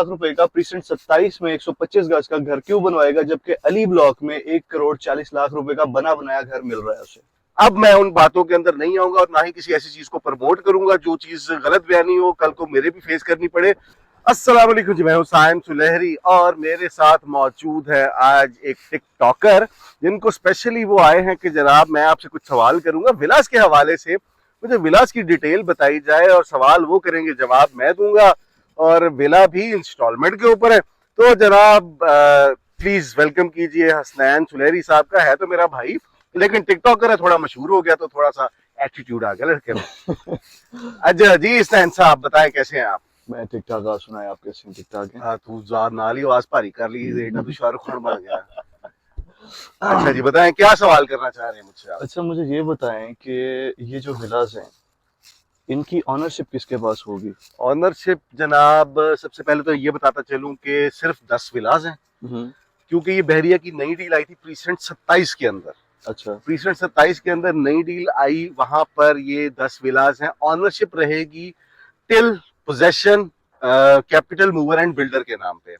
लाख रुपए का प्रीसेंट 27 में 125 गज का घर क्यों बनवाएगा, जबकि अली ब्लॉक में 1 करोड़ 40 लाख रुपए का बना बनाया घर मिल रहा है उसे। अब मैं उन बातों के अंदर नहीं आऊंगा और ना ही किसी ऐसी चीज को प्रमोट करूंगा जो चीज गलत बयानी हो, कल को मेरे भी फेस करनी पड़े। अस्सलाम वालेकुम जी, मैं हूं साइम सुलेहरी और मेरे साथ मौजूद है आज एक टिकटॉकर जिनको स्पेशली वो आए हैं कि जनाब मैं आपसे कुछ सवाल करूंगा विलास के हवाले से, मुझे विलास की डिटेल बताई जाए और सवाल वो करेंगे, जवाब मैं दूंगा और विला भी इंस्टॉलमेंट के ऊपर है। तो जनाब प्लीज वेलकम कीजिए हसनैन सुलेहरी साहब का। है तो मेरा भाई लेकिन टिकटॉकर है, थोड़ा मशहूर हो गया तो थोड़ा सा एटीट्यूड आ गया लड़के में। अच्छा जी हसनैन साहब बताएं कैसे हैं आप? मैं ठीक ठाक, आप सुनाए आप कैसे हैं? ठीक ठाक है। हाँ तू नाली आवाज भारी कर ली, रेटा तो शाहरुख खान बन गया। अच्छा जी बताएं क्या सवाल करना चाह रहे हैं मुझसे आप? अच्छा मुझे ये बताएं कि ये जो विलास हैं इनकी ऑनरशिप किसके पास होगी? ऑनरशिप जनाब सबसे पहले तो ये बताता चलूं कि सिर्फ 10 विलास हैं, क्योंकि ये बहरिया की नई डील आई थी प्रीसेंट 27 के अंदर। अच्छा, प्रीसेंट 27 के अंदर नई डील आई, वहां पर ये 10 विलास हैं। ऑनरशिप रहेगी till possession capital mover and builder के नाम पे।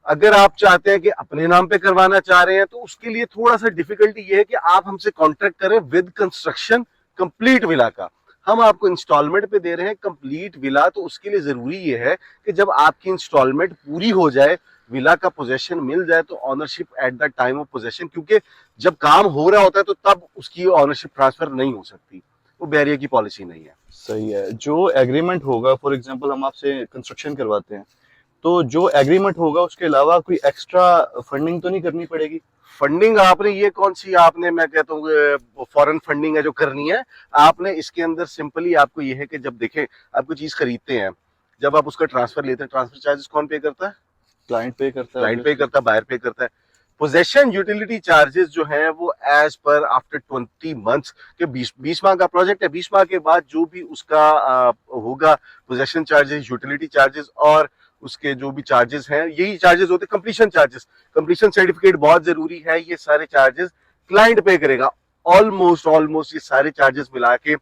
अगर आप चाहते हैं कि अपने नाम पे करवाना चाह रहे हैं तो उसके लिए थोड़ा सा डिफिकल्टी ये है कि आप हमसे कॉन्ट्रैक्ट करें विद कंस्ट्रक्शन कंप्लीट विला का। हम आपको इंस्टॉलमेंट पे दे रहे हैं कंप्लीट विला, तो उसके लिए जरूरी ये है कि जब आपकी इंस्टॉलमेंट पूरी हो जाए, विला का पोजेशन मिल जाए, तो ownership at the time of possession, क्योंकि जब काम हो रहा होता है तो तब उसकी ऑनरशिप ट्रांसफर नहीं हो सकती, वो बैरियर की पॉलिसी नहीं है। सही है। जो एग्रीमेंट होगा, फॉर एग्जांपल हम आपसे कंस्ट्रक्शन करवाते हैं तो जो एग्रीमेंट होगा उसके अलावा कोई एक्स्ट्रा फंडिंग तो नहीं करनी पड़ेगी? फंडिंग आपने ये कौन सी, आपने मैं कहता हूँ फॉरेन फंडिंग है जो करनी है आपने। इसके अंदर सिंपली आपको ये है कि जब देखें आप कोई चीज खरीदते हैं, जब आप उसका ट्रांसफर लेते हैं, ट्रांसफर चार्जेस कौन पे करता है? क्लाइंट पे करता है। क्लाइंट पे करता है, बायर पे करता है। पोजेशन यूटिलिटी चार्जेस जो है वो एज पर आफ्टर 20 मंथ्स के 20 माह का प्रोजेक्ट है, 20 माह के बाद जो भी उसका होगा पोजेशन चार्जेस, यूटिलिटी चार्जेस और उसके जो भी चार्जेस हैं, यही चार्जेस होते हैं कंप्लीशन चार्जेस। कंप्लीशन सर्टिफिकेट बहुत जरूरी है, ये सारे चार्जेस क्लाइंट पे करेगा। ऑलमोस्ट ये सारे चार्जेस मिला के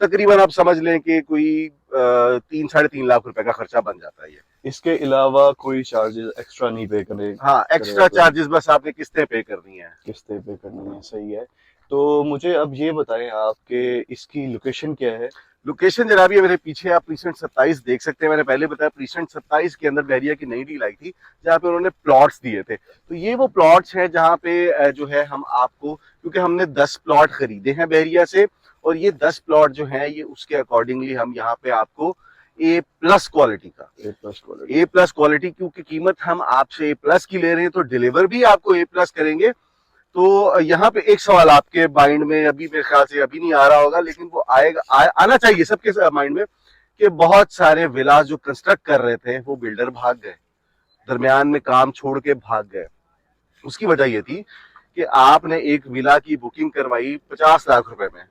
तकरीबन आप समझ लें कि कोई 3-3.5 लाख रुपए का खर्चा बन जाता है ये। इसके अलावा कोई चार्जेस एक्स्ट्रा नहीं पे करने? हाँ एक्स्ट्रा चार्जेस बस आपने किस्तें पे करनी है। किस्तें पे करनी है, सही है। तो मुझे अब ये बताएं आप कि इसकी लोकेशन क्या है? लोकेशन जनाब ये मेरे पीछे आप प्रीसेंट 27 देख सकते हैं। मैंने पहले बताया प्रीसेंट 27 के अंदर बहरिया की नई डील आई थी जहाँ पे उन्होंने प्लॉट्स दिए थे। तो ये वो प्लॉट्स हैं जहाँ पे जो है हम आपको, क्योंकि हमने 10 प्लॉट खरीदे हैं बहरिया से और ये 10 प्लॉट जो है ये उसके अकॉर्डिंगली हम यहाँ पे आपको A+ क्वालिटी का, A+ क्वालिटी, क्योंकि कीमत हम आपसे A+ की ले रहे हैं तो डिलीवर भी आपको A+ करेंगे। तो यहाँ पे एक सवाल आपके माइंड में अभी मेरे ख्याल से अभी नहीं आ रहा होगा, लेकिन वो आएगा, आना चाहिए सबके माइंड में, कि बहुत सारे विलास जो कंस्ट्रक्ट कर रहे थे वो बिल्डर भाग गए, दरमियान में काम छोड़ के भाग गए। उसकी वजह ये थी कि आपने एक विला की बुकिंग करवाई 50 लाख रुपए में,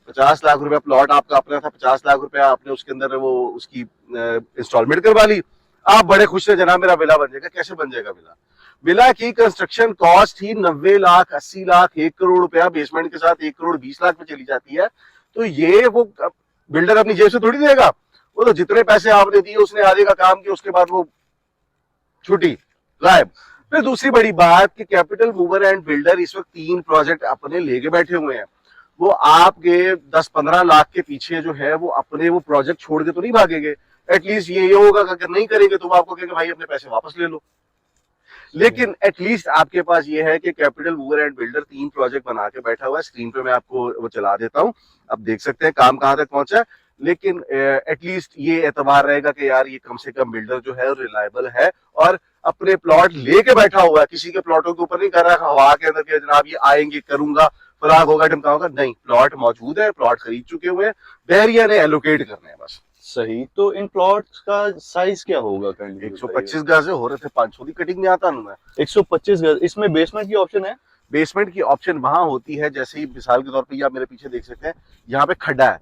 50 लाख रुपए प्लॉट आपका अपना था, 50 लाख रुपए आपने उसके अंदर वो उसकी इंस्टॉलमेंट करवा ली। आप बड़े खुश है जनाब मेरा विला बन जाएगा। कैसे बन जाएगा विला? विला की कंस्ट्रक्शन कॉस्ट ही 90 लाख 80 लाख 1 करोड़ रुपया बेसमेंट के साथ 1 करोड़ 20 लाख में चली जाती है। तो ये वो बिल्डर अपनी जेब से थोड़ी देगा, वो तो जितने पैसे आपने दिए उसने आधे का काम किया, उसके बाद वो छुट्टी गायब। फिर दूसरी बड़ी बात कि कैपिटल मूवर एंड बिल्डर इस वक्त 3 प्रोजेक्ट अपने लेके बैठे हुए हैं। वो आपके 10-15 लाख के पीछे जो है वो अपने वो प्रोजेक्ट छोड़ के तो नहीं भागेंगे। एटलीस्ट ये होगा कि अगर नहीं करेंगे तो वो आपको कहेंगे भाई अपने पैसे वापस ले लो। लेकिन एटलीस्ट आपके पास ये है कि capital mover and builder 3 project बना के बैठा हुआ है। स्क्रीन पे मैं आपको वो चला देता हूं, अब देख सकते हैं काम कहां तक पहुंचा है। लेकिन एटलीस्ट ये एतबार रहेगा कि यार ये कम से कम बिल्डर जो है रिलायबल है और अपने प्लॉट लेके बैठा हुआ है, किसी के प्लॉटों के ऊपर नहीं कर रहा है हवा के अंदर के जनाब ये आएंगे करूंगा फराग होगा ढमका होगा। नहीं, प्लॉट मौजूद है, प्लॉट खरीद चुके हुए हैं, बहरिया ने एलोकेट करने हैं बस। सही। तो इन प्लॉट्स का साइज क्या होगा? 125 गज हो रहे थे, 500 की कटिंग नहीं आता मैं। 125 गज। इसमें बेसमेंट की ऑप्शन है? बेसमेंट की ऑप्शन वहां होती है जैसे ही मिसाल के तौर पे आप मेरे पीछे देख सकते हैं, यहाँ पे खड्डा है,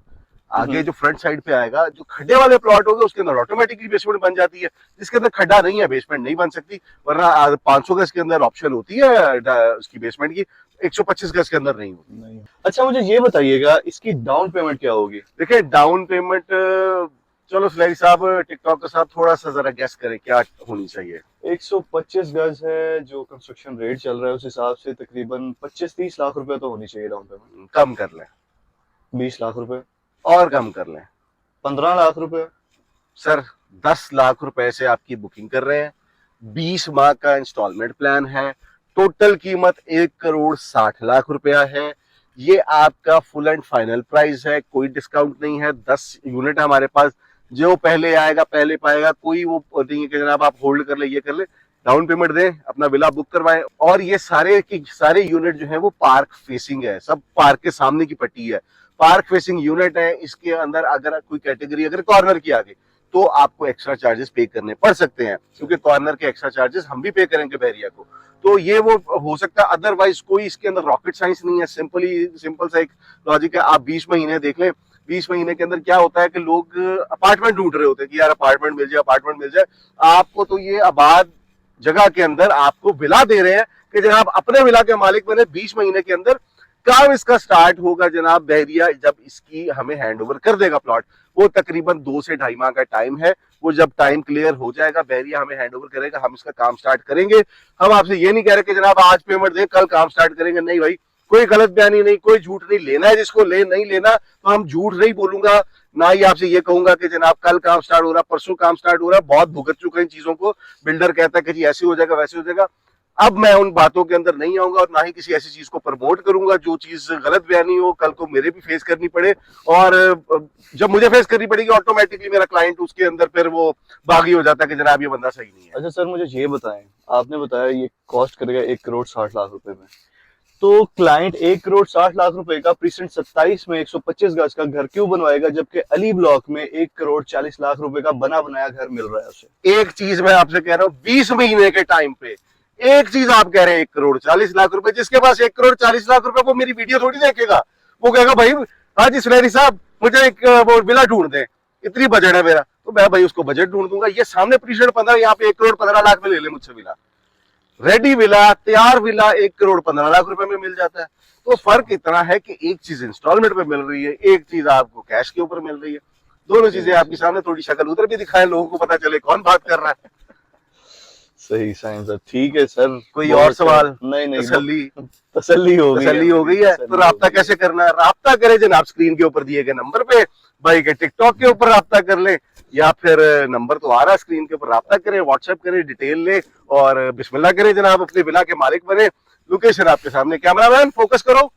आगे जो फ्रंट साइड पे आएगा जो खड्डे वाले प्लॉट होंगे उसके अंदर ऑटोमेटिकली बेसमेंट बन जाती है। जिसके अंदर खड्डा नहीं है बेसमेंट नहीं बन सकती, वरना 500 गज के अंदर ऑप्शन होती है उसकी बेसमेंट की, 125 गज के अंदर नहीं होती। नहीं। अच्छा मुझे ये बताइएगा इसकी डाउन पेमेंट क्या होगी? देखिए डाउन पेमेंट चलो सुलैरी साहब, टिकटॉक के साथ थोड़ा सा जरा गेस करें क्या होनी चाहिए। 125 गज है जो कंस्ट्रक्शन रेट चल रहा है, उस हिसाब से तकरीबन 25-30 लाख रुपए तो होनी चाहिए डाउन पेमेंट। कम कर लें, 20 लाख रुपए, और कम कर लें। 15 लाख रुपए। सर 10 लाख रुपए से आपकी बुकिंग कर रहे हैं, 20 माह का इंस्टॉलमेंट प्लान है, टोटल कीमत 1,60,00,000 रुपया है। ये आपका फुल एंड फाइनल प्राइस है, कोई डिस्काउंट नहीं है। 10 यूनिट हमारे पास, जो पहले आएगा पहले पाएगा, कोई वो नहीं है कि जनाब आप होल्ड कर ले, ये कर ले। डाउन पेमेंट दें, अपना विला बुक करवाएं। और ये सारे की सारे यूनिट जो है वो पार्क फेसिंग है, सब पार्क के सामने की पट्टी है, पार्क फेसिंग यूनिट है। इसके अंदर अगर कोई कैटेगरी अगर कॉर्नर की आ गई तो आपको एक्स्ट्रा चार्जेस पे करने पड़ सकते हैं, क्योंकि कॉर्नर के एक्स्ट्रा चार्जेस हम भी पे करेंगे बहरिया को। तो ये वो हो सकता है, अदरवाइज कोई इसके अंदर रॉकेट साइंस नहीं है, सिंपल सा एक लॉजिक है। आप 20 महीने देख लें, 20 महीने के अंदर क्या होता है कि लोग अपार्टमेंट ढूंढ रहे होते हैं कि यार अपार्टमेंट मिल जाए, अपार्टमेंट मिल जाए। आपको तो ये आबाद जगह के अंदर आपको विला दे रहे हैं कि जनाब अपने विला के मालिक बने। 20 महीने के अंदर काम इसका स्टार्ट होगा जनाब, बहरिया जब इसकी हमें हैंड ओवर कर देगा प्लॉट, वो तकरीबन 2 से 2.5 माह का टाइम है। वो जब टाइम क्लियर हो जाएगा, बहरिया हमें हैंड ओवर करेगा, हम इसका काम स्टार्ट करेंगे। हम आपसे ये नहीं कह रहे कि जनाब आज पेमेंट दें कल काम स्टार्ट करेंगे, नहीं भाई, कोई गलत बयानी नहीं, कोई झूठ नहीं। लेना है जिसको ले, नहीं लेना तो हम झूठ नहीं बोलूंगा, ना ही आपसे ये कहूंगा कि जनाब कल काम स्टार्ट हो रहा, परसों काम स्टार्ट हो रहा। बहुत भुगत चुके इन चीजों को, बिल्डर कहता है कि जी ऐसे हो जाएगा वैसे हो जाएगा। अब मैं उन बातों के अंदर नहीं आऊंगा और ना ही किसी ऐसी चीज को प्रमोट करूंगा जो चीज गलत बयानी हो, कल को मेरे भी फेस करनी पड़े। और जब मुझे फेस करनी पड़ेगी ऑटोमेटिकली मेरा क्लाइंट उसके अंदर फिर वो बागी हो जाता है कि जनाब ये बंदा सही नहीं है। अच्छा सर, मुझे ये बताएं, आपने बताया ये कॉस्ट करेगा 1,60,00,000 रुपए में, तो क्लाइंट 1,60,00,000 रुपए का प्रीसेंट 27 में 125 गज का घर क्यों बनवाएगा, जबकि अली ब्लॉक में 1,40,00,000 रुपए का बना बनाया घर मिल रहा है उसे। एक चीज मैं आपसे कह रहा हूँ, 20 महीने के टाइम पे एक चीज आप कह रहे हैं 1,40,00,000 रुपए। जिसके पास 1,40,00,000 रुपए, वो मेरी वीडियो थोड़ी देखेगा, वो कहेगा भाई हाँ जी सुलैरी साहब मुझे एक वो विला ढूंढ दे, इतनी बजट है मेरा, तो मैं भाई उसको बजट ढूंढ दूंगा। ये सामने प्रीसेंट 15, यहाँ पे 1,15,00,000 में ले ले मुझसे विला, रेडी विला, तैयार विला 1,15,00,000 रुपए में मिल जाता है। तो फर्क इतना है कि एक चीज इंस्टॉलमेंट पे मिल रही है, एक चीज आपको कैश के ऊपर मिल रही है। दोनों चीजें आपके सामने, थोड़ी शक्ल उधर भी दिखाएं, लोगों को पता चले कौन बात कर रहा है। सही साइंस है, ठीक है सर। कोई और सवाल? नहीं, तसल्ली हो गई है। तो राब्ता कैसे करना है? राब्ता करें जनाब स्क्रीन के ऊपर दिए गए नंबर पे, भाई के टिकटॉक के ऊपर राब्ता कर ले, या फिर नंबर तो आ रहा है स्क्रीन के ऊपर, राब्ता करें, व्हाट्सएप करें, डिटेल ले और बिस्मिल्लाह करें जनाब, अपने विला के मालिक बने। लोकेशन आपके सामने, कैमरामैन फोकस करो।